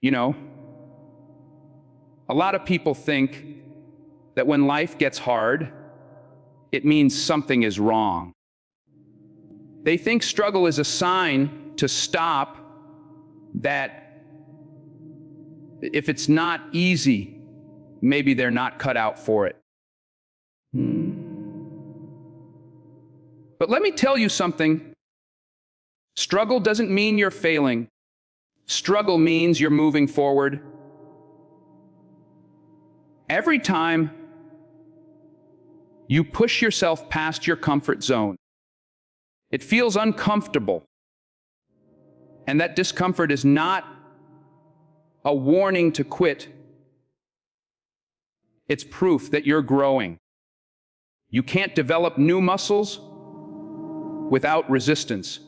You know, a lot of people think that when life gets hard, it means something is wrong. They think struggle is a sign to stop, that if it's not easy, maybe they're not cut out for it. But let me tell you something. Struggle doesn't mean you're failing. Struggle means you're moving forward. Every time you push yourself past your comfort zone, it feels uncomfortable. And that discomfort is not a warning to quit. It's proof that you're growing. You can't develop new muscles without resistance.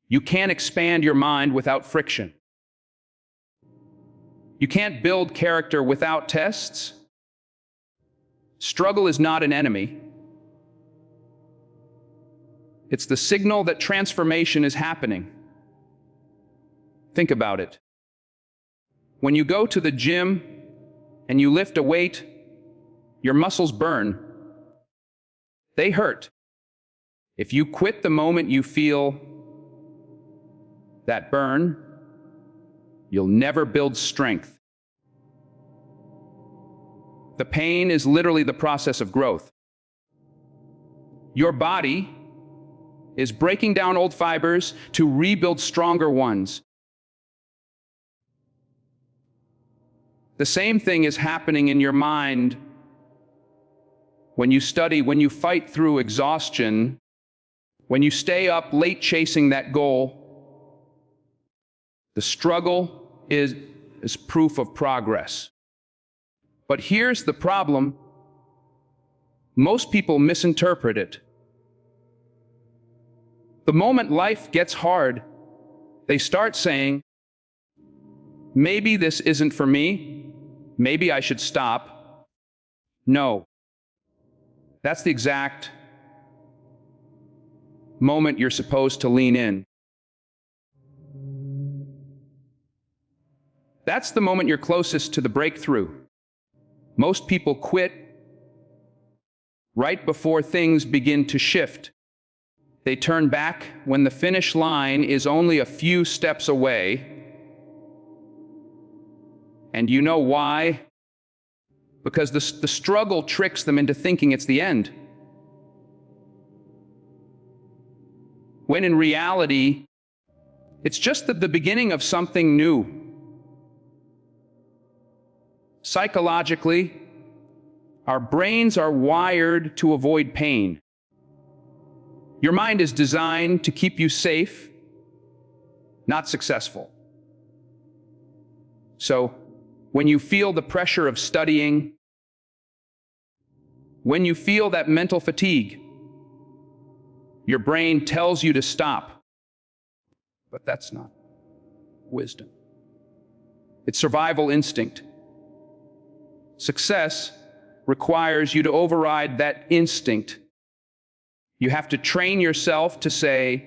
You can't expand your mind without friction. You can't build character without tests. Struggle is not an enemy. It's the signal that transformation is happening. Think about it. When you go to the gym and you lift a weight, your muscles burn. They hurt. If you quit the moment you feel that burn, you'll never build strength. The pain is literally the process of growth. Your body is breaking down old fibers to rebuild stronger ones. The same thing is happening in your mind when you study, when you fight through exhaustion, when you stay up late chasing that goal. The struggle is proof of progress. But here's the problem. Most people misinterpret it. The moment life gets hard, they start saying, maybe this isn't for me. Maybe I should stop. No. That's the exact moment you're supposed to lean in. That's the moment you're closest to the breakthrough. Most people quit right before things begin to shift. They turn back when the finish line is only a few steps away. And you know why? Because the struggle tricks them into thinking it's the end. When in reality, it's just the beginning of something new. Psychologically, our brains are wired to avoid pain. Your mind is designed to keep you safe, not successful. So, when you feel the pressure of studying, when you feel that mental fatigue, your brain tells you to stop. But that's not wisdom. It's survival instinct. Success requires you to override that instinct. You have to train yourself to say,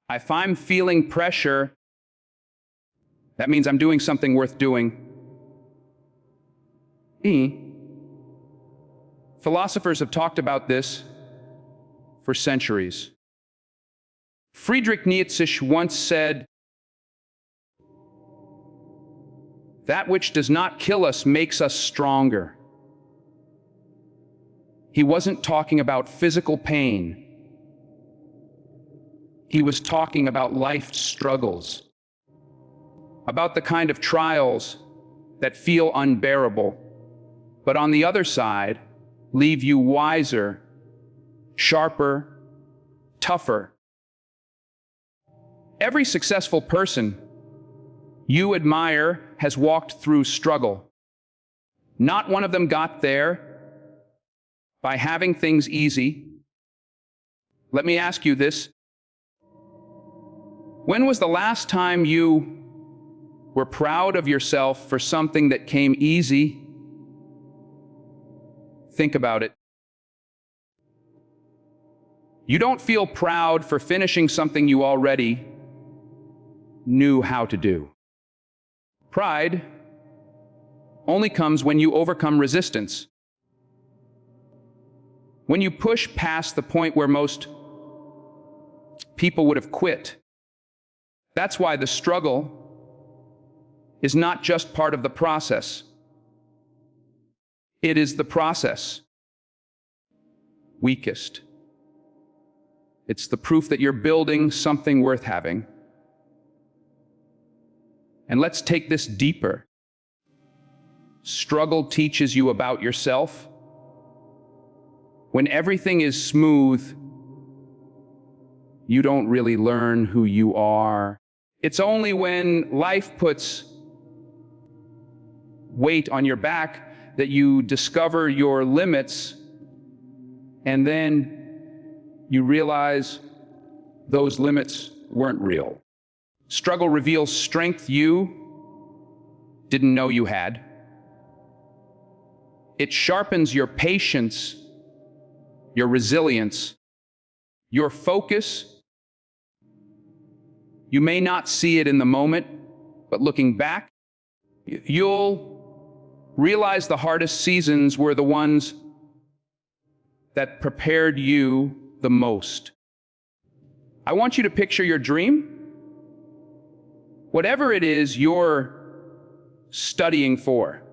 if I'm feeling pressure, that means I'm doing something worth doing. Philosophers have talked about this for centuries. Friedrich Nietzsche once said, "That which does not kill us makes us stronger." He wasn't talking about physical pain. He was talking about life's struggles, about the kind of trials that feel unbearable, but on the other side, leave you wiser, sharper, tougher. Every successful person you admire has walked through struggle. Not one of them got there by having things easy. Let me ask you this. When was the last time you were proud of yourself for something that came easy? Think about it. You don't feel proud for finishing something you already knew how to do. Pride only comes when you overcome resistance. When you push past the point where most people would have quit. That's why the struggle is not just part of the process. It is the process weakest. It's the proof that you're building something worth having. And let's take this deeper. Struggle teaches you about yourself. When everything is smooth, you don't really learn who you are. It's only when life puts weight on your back that you discover your limits, and then you realize those limits weren't real. Struggle reveals strength you didn't know you had. It sharpens your patience, your resilience, your focus. You may not see it in the moment, but looking back, you'll realize the hardest seasons were the ones that prepared you the most. I want you to picture your dream. Whatever it is you're studying for,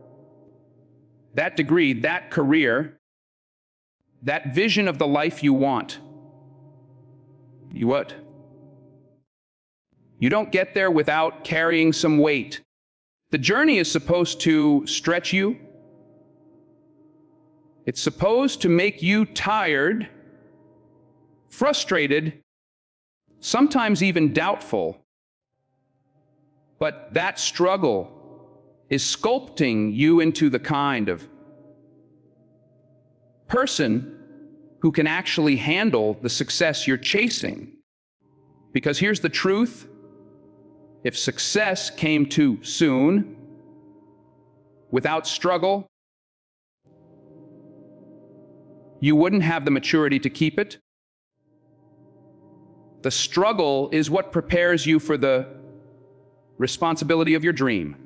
that degree, that career, that vision of the life you want. You what? You don't get there without carrying some weight. The journey is supposed to stretch you. It's supposed to make you tired, frustrated, sometimes even doubtful. But that struggle is sculpting you into the kind of person who can actually handle the success you're chasing. Because here's the truth. If success came too soon, without struggle, you wouldn't have the maturity to keep it. The struggle is what prepares you for the responsibility of your dream.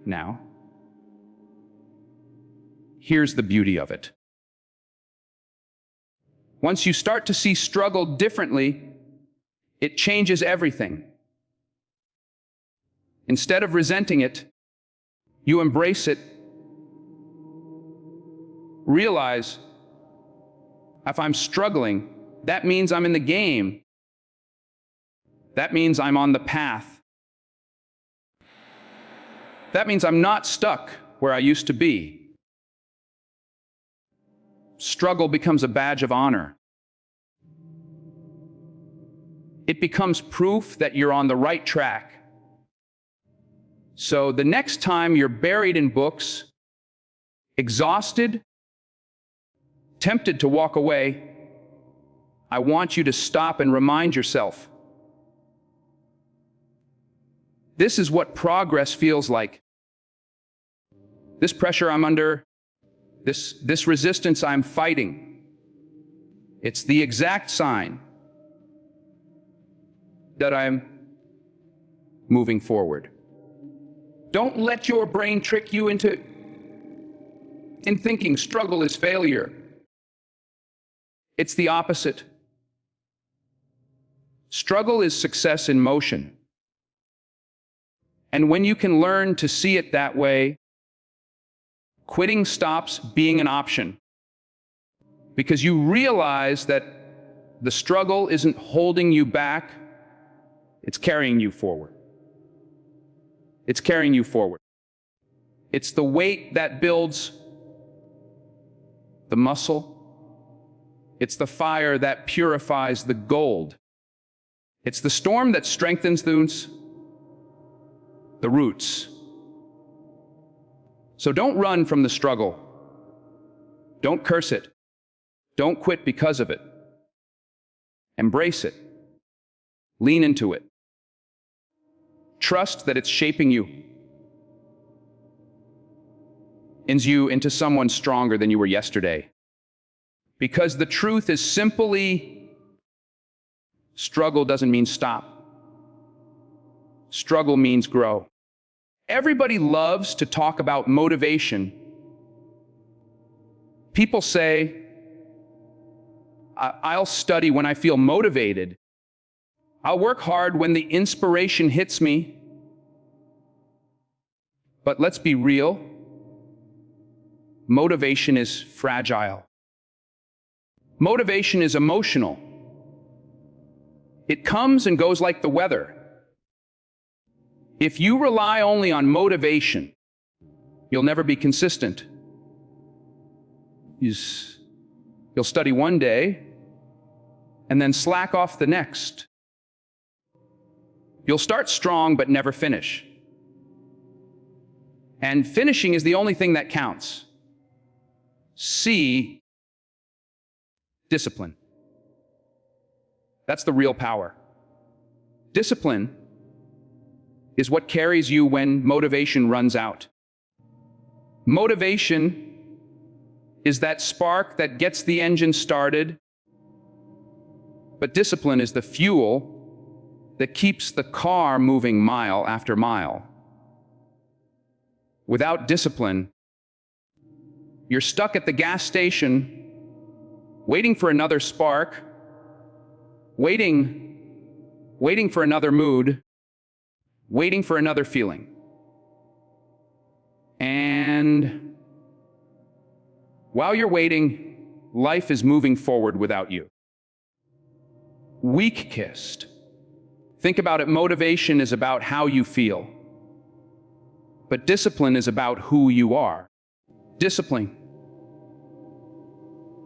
Now, here's the beauty of it. Once you start to see struggle differently, it changes everything. Instead of resenting it, you embrace it. Realize, if I'm struggling, that means I'm in the game. That means I'm on the path. That means I'm not stuck where I used to be. Struggle becomes a badge of honor. It becomes proof that you're on the right track. So the next time you're buried in books, exhausted, tempted to walk away, I want you to stop and remind yourself, this is what progress feels like. This pressure I'm under, this resistance I'm fighting, it's the exact sign that I'm moving forward. Don't let your brain trick you into thinking struggle is failure. It's the opposite. Struggle is success in motion. And when you can learn to see it that way, quitting stops being an option. Because you realize that the struggle isn't holding you back, it's carrying you forward. It's carrying you forward. It's the weight that builds the muscle. It's the fire that purifies the gold. It's the storm that strengthens the roots. So don't run from the struggle. Don't curse it. Don't quit because of it. Embrace it. Lean into it. Trust that it's shaping you into someone stronger than you were yesterday. Because the truth is simply Struggle doesn't mean stop. Struggle means grow. Everybody loves to talk about motivation. People say, I'll study when I feel motivated. I'll work hard when the inspiration hits me. But let's be real. Motivation is fragile. Motivation is emotional. It comes and goes like the weather. If you rely only on motivation, you'll never be consistent. You'll study one day and then slack off the next. You'll start strong but never finish. And finishing is the only thing that counts. C, discipline. That's the real power. Discipline is what carries you when motivation runs out. Motivation is that spark that gets the engine started, but discipline is the fuel that keeps the car moving mile after mile. Without discipline, you're stuck at the gas station, waiting for another spark, waiting for another mood, waiting for another feeling. And while you're waiting, life is moving forward without you. Weak-kissed. Think about it, motivation is about how you feel. But discipline is about who you are. Discipline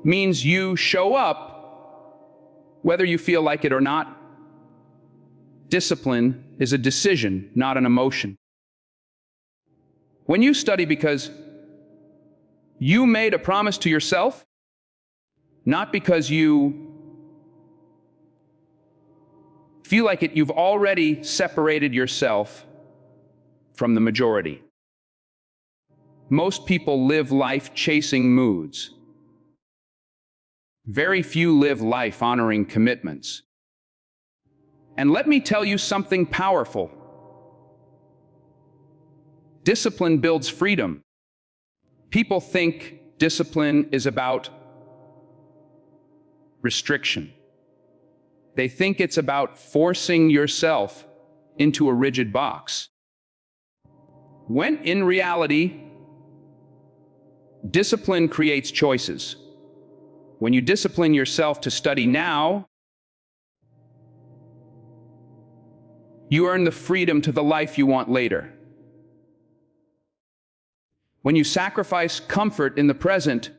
means you show up whether you feel like it or not. Discipline is a decision, not an emotion. When you study because you made a promise to yourself, not because you feel like it, you've already separated yourself from the majority. Most people live life chasing moods. Very few live life honoring commitments. And let me tell you something powerful. Discipline builds freedom. People think discipline is about restriction. They think it's about forcing yourself into a rigid box. When in reality, discipline creates choices. When you discipline yourself to study now, you earn the freedom to the life you want later. When you sacrifice comfort in the present,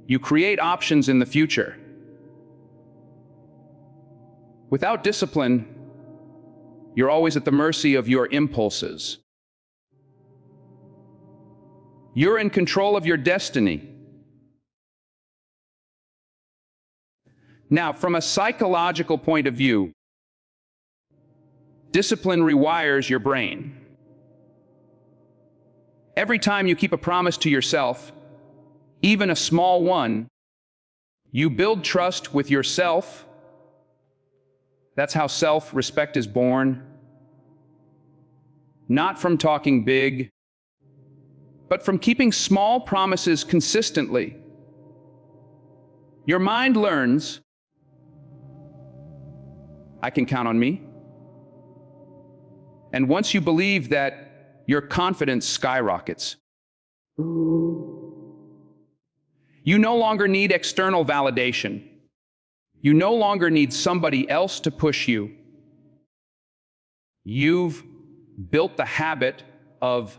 you create options in the future. Without discipline, you're always at the mercy of your impulses. You're in control of your destiny. Now, from a psychological point of view, discipline rewires your brain. Every time you keep a promise to yourself, even a small one, you build trust with yourself. That's how self-respect is born. Not from talking big, but from keeping small promises consistently. Your mind learns, I can count on me. And once you believe that, your confidence skyrockets. You no longer need external validation. You no longer need somebody else to push you. You've built the habit of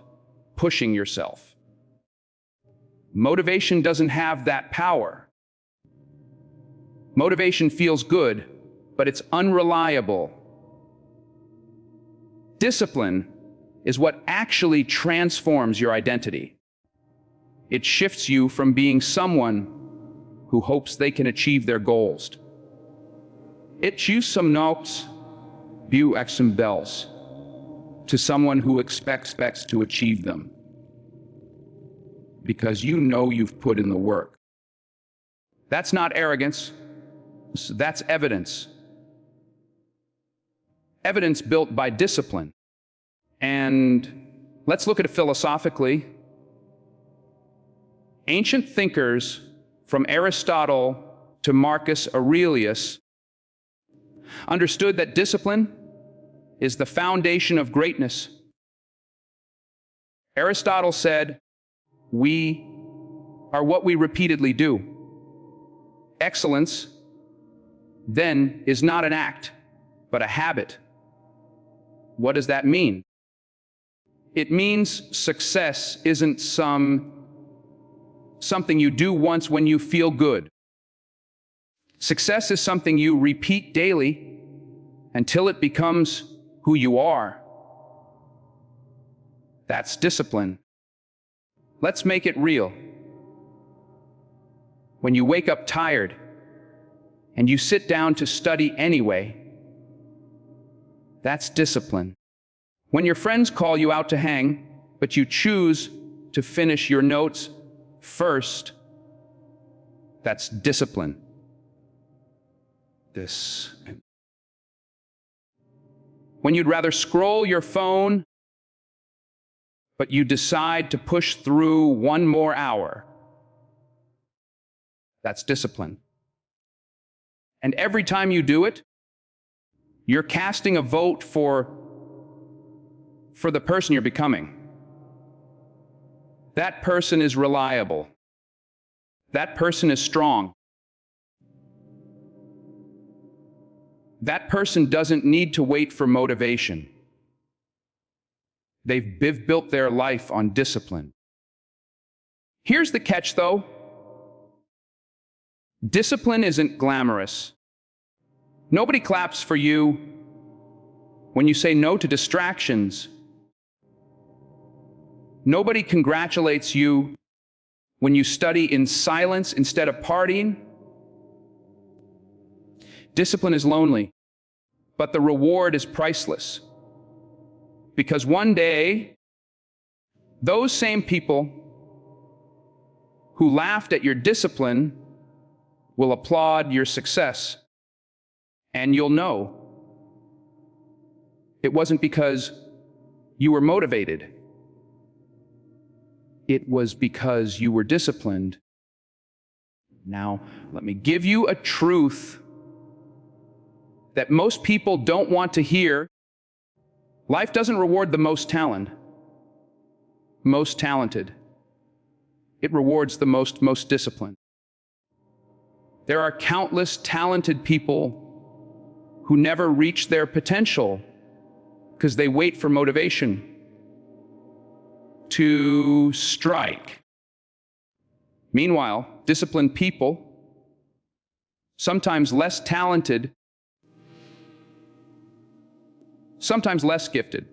pushing yourself. Motivation doesn't have that power. Motivation feels good, but it's unreliable. Discipline is what actually transforms your identity. It shifts you from being someone who hopes they can achieve their goals. It chooses some notes, view some bells, to someone who expects to achieve them. Because you know you've put in the work. That's not arrogance, So that's evidence. Evidence built by discipline. And let's look at it philosophically. Ancient thinkers, from Aristotle to Marcus Aurelius, understood that discipline is the foundation of greatness. Aristotle said, "We are what we repeatedly do." Excellence, then, is not an act, but a habit. What does that mean? It means success isn't something you do once when you feel good. Success is something you repeat daily until it becomes who you are. That's discipline. Let's make it real. When you wake up tired and you sit down to study anyway, that's discipline. When your friends call you out to hang, but you choose to finish your notes first, that's discipline. When you'd rather scroll your phone, but you decide to push through one more hour, that's discipline. And every time you do it, you're casting a vote for the person you're becoming. That person is reliable. That person is strong. That person doesn't need to wait for motivation. They've built their life on discipline. Here's the catch, though. Discipline isn't glamorous. Nobody claps for you when you say no to distractions. Nobody congratulates you when you study in silence instead of partying. Discipline is lonely, but the reward is priceless. Because one day, those same people who laughed at your discipline will applaud your success. And you'll know it wasn't because you were motivated. It was because you were disciplined. Now, let me give you a truth that most people don't want to hear. Life doesn't reward the most talented. It rewards the most disciplined. There are countless talented people who never reach their potential because they wait for motivation to strike. Meanwhile, disciplined people, sometimes less talented, sometimes less gifted,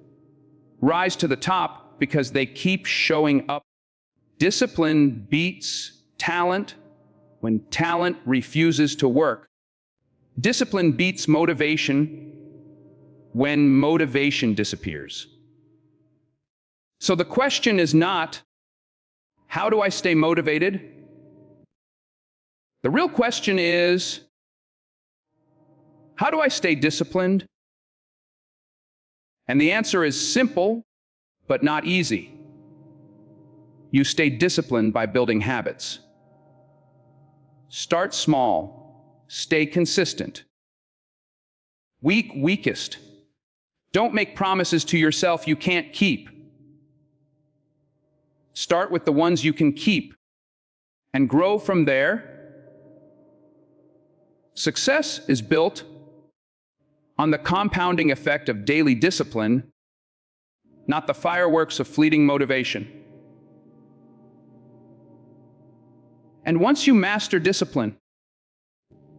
rise to the top because they keep showing up. Discipline beats talent when talent refuses to work. Discipline beats motivation when motivation disappears. So the question is not, how do I stay motivated? The real question is, how do I stay disciplined? And the answer is simple, but not easy. You stay disciplined by building habits. Start small, stay consistent. Weakest. Don't make promises to yourself you can't keep. Start with the ones you can keep and grow from there. Success is built on the compounding effect of daily discipline, not the fireworks of fleeting motivation. And once you master discipline,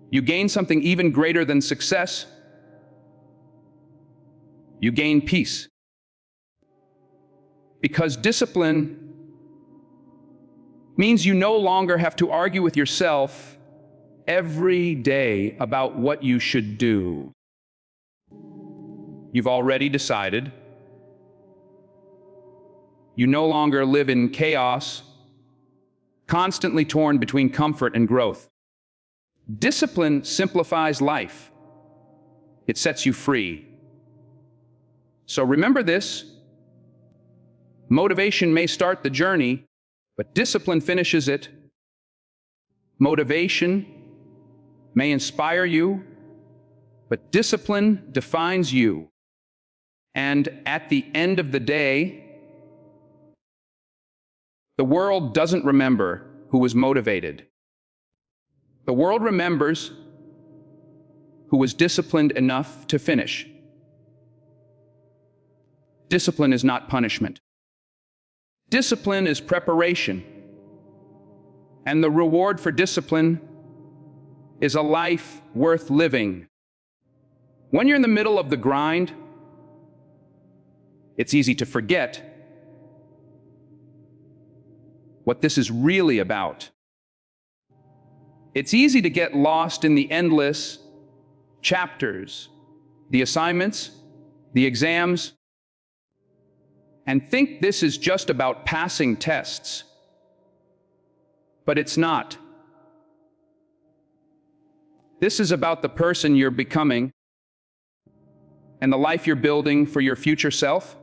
you gain something even greater than success. You gain peace. Because discipline means you no longer have to argue with yourself every day about what you should do. You've already decided. You no longer live in chaos, constantly torn between comfort and growth. Discipline simplifies life. It sets you free. So remember this. Motivation may start the journey, but discipline finishes it. Motivation may inspire you, but discipline defines you. And at the end of the day, the world doesn't remember who was motivated. The world remembers who was disciplined enough to finish. Discipline is not punishment. Discipline is preparation. And the reward for discipline is a life worth living. When you're in the middle of the grind, it's easy to forget what this is really about. It's easy to get lost in the endless chapters, the assignments, the exams, and think this is just about passing tests. But it's not. This is about the person you're becoming and the life you're building for your future self.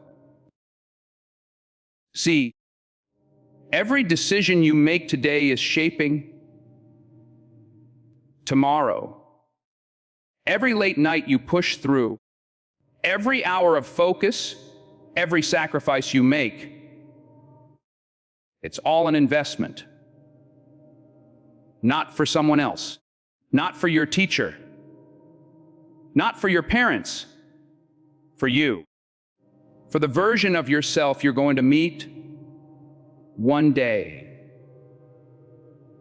See, every decision you make today is shaping tomorrow. Every late night you push through, every hour of focus, every sacrifice you make, it's all an investment. Not for someone else, not for your teacher, not for your parents, for you, for the version of yourself you're going to meet one day.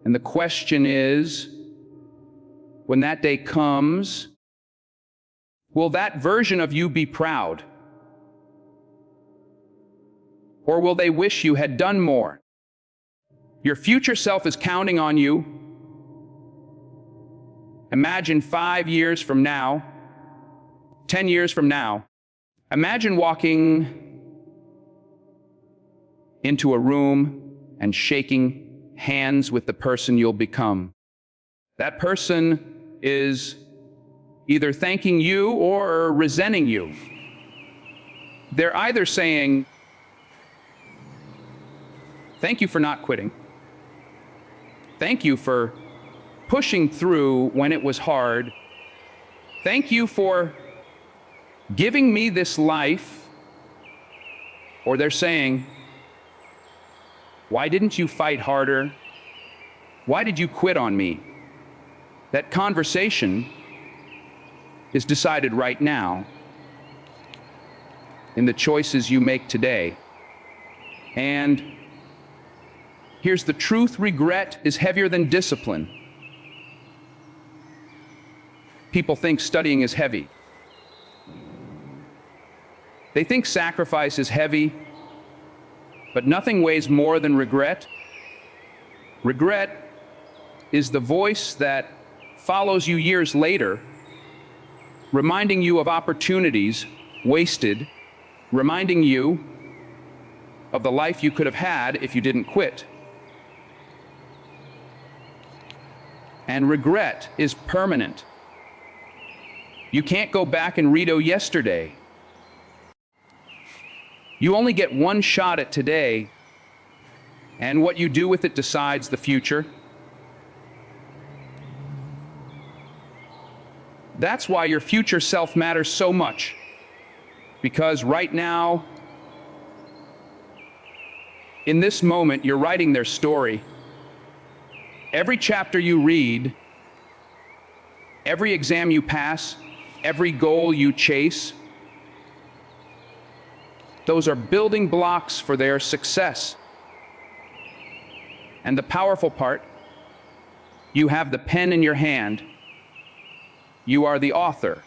And the question is, when that day comes, will that version of you be proud? Or will they wish you had done more? Your future self is counting on you. Imagine 5 years from now, 10 years from now, imagine walking into a room and shaking hands with the person you'll become. That person is either thanking you or resenting you. They're either saying, "Thank you for not quitting. Thank you for pushing through when it was hard. Thank you for giving me this life." Or they're saying, "Why didn't you fight harder? Why did you quit on me?" That conversation is decided right now in the choices you make today. And here's the truth: regret is heavier than discipline. People think studying is heavy. They think sacrifice is heavy, but nothing weighs more than regret. Regret is the voice that follows you years later, reminding you of opportunities wasted, reminding you of the life you could have had if you didn't quit. And regret is permanent. You can't go back and redo yesterday. You only get one shot at today, and what you do with it decides the future. That's why your future self matters so much. Because right now, in this moment, you're writing their story. Every chapter you read, every exam you pass, every goal you chase, those are building blocks for their success. And the powerful part, you have the pen in your hand. You are the author.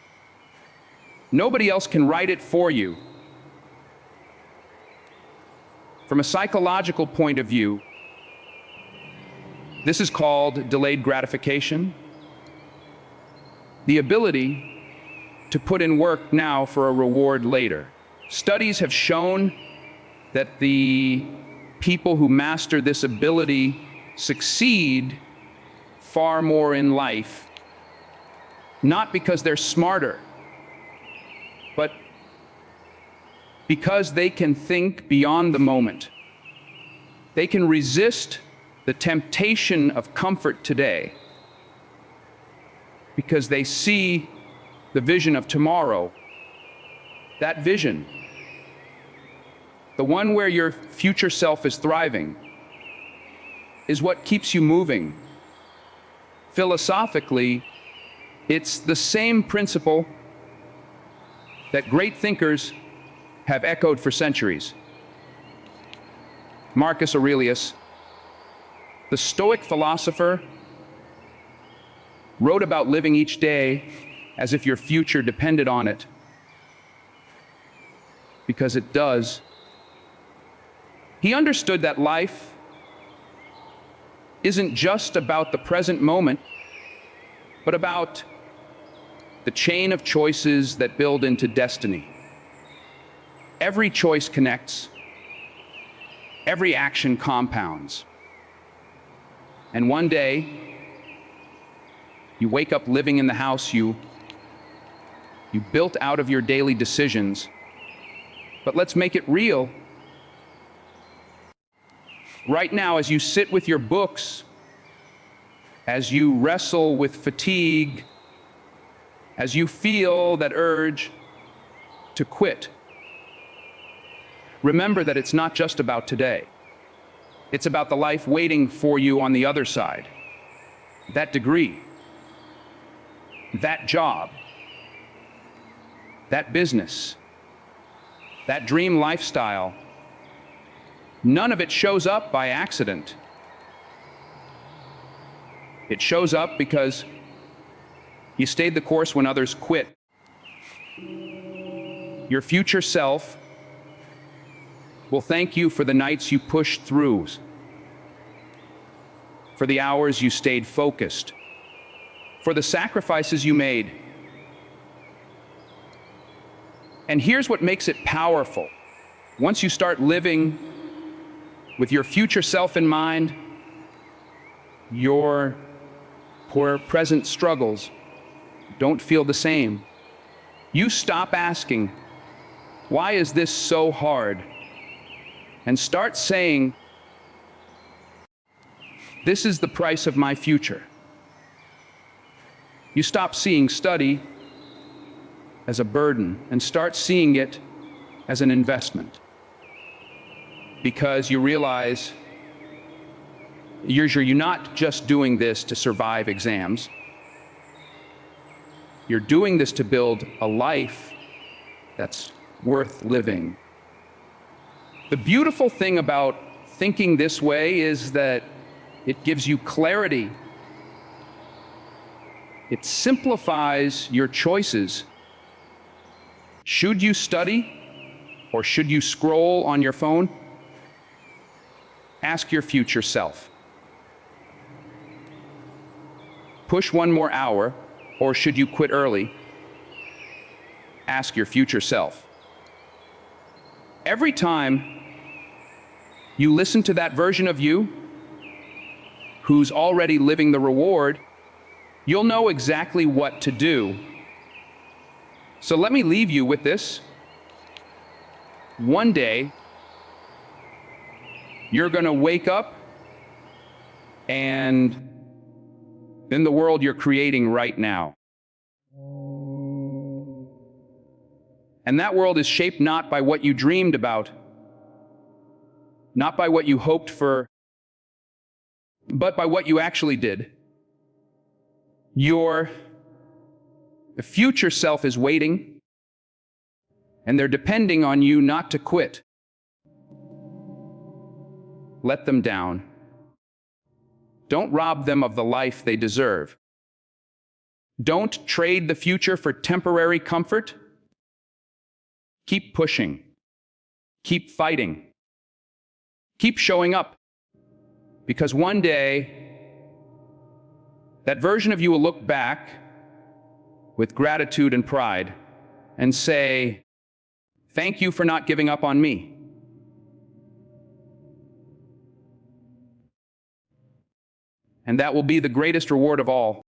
Nobody else can write it for you. From a psychological point of view, this is called delayed gratification. The ability to put in work now for a reward later. Studies have shown that the people who master this ability succeed far more in life not because they're smarter, but because they can think beyond the moment. They can resist the temptation of comfort today because they see the vision of tomorrow. That vision, the one where your future self is thriving, is what keeps you moving. Philosophically, it's the same principle that great thinkers have echoed for centuries. Marcus Aurelius, the Stoic philosopher, wrote about living each day as if your future depended on it, because it does. He understood that life isn't just about the present moment, but about the chain of choices that build into destiny. Every choice connects, every action compounds. And one day, you wake up living in the house you built out of your daily decisions. But let's make it real. Right now, as you sit with your books, as you wrestle with fatigue, as you feel that urge to quit, remember that it's not just about today. It's about the life waiting for you on the other side. That degree, that job, that business, that dream lifestyle, none of it shows up by accident. It shows up because you stayed the course when others quit. Your future self will thank you for the nights you pushed through, for the hours you stayed focused, for the sacrifices you made. And here's what makes it powerful. Once you start living with your future self in mind, your poor present struggles don't feel the same. You stop asking, why is this so hard? And start saying, this is the price of my future. You stop seeing study as a burden and start seeing it as an investment, because you realize you're not just doing this to survive exams. You're doing this to build a life that's worth living. The beautiful thing about thinking this way is that it gives you clarity. It simplifies your choices. Should you study or should you scroll on your phone? Ask your future self. Push one more hour, or should you quit early? Ask your future self. Every time you listen to that version of you who's already living the reward, you'll know exactly what to do. So let me leave you with this. One day, you're going to wake up and in the world you're creating right now. And that world is shaped not by what you dreamed about, not by what you hoped for, but by what you actually did. Your future self is waiting, and they're depending on you not to quit. Let them down. Don't rob them of the life they deserve. Don't trade the future for temporary comfort. Keep pushing. Keep fighting. Keep showing up. Because one day, that version of you will look back with gratitude and pride and say, "Thank you for not giving up on me." And that will be the greatest reward of all.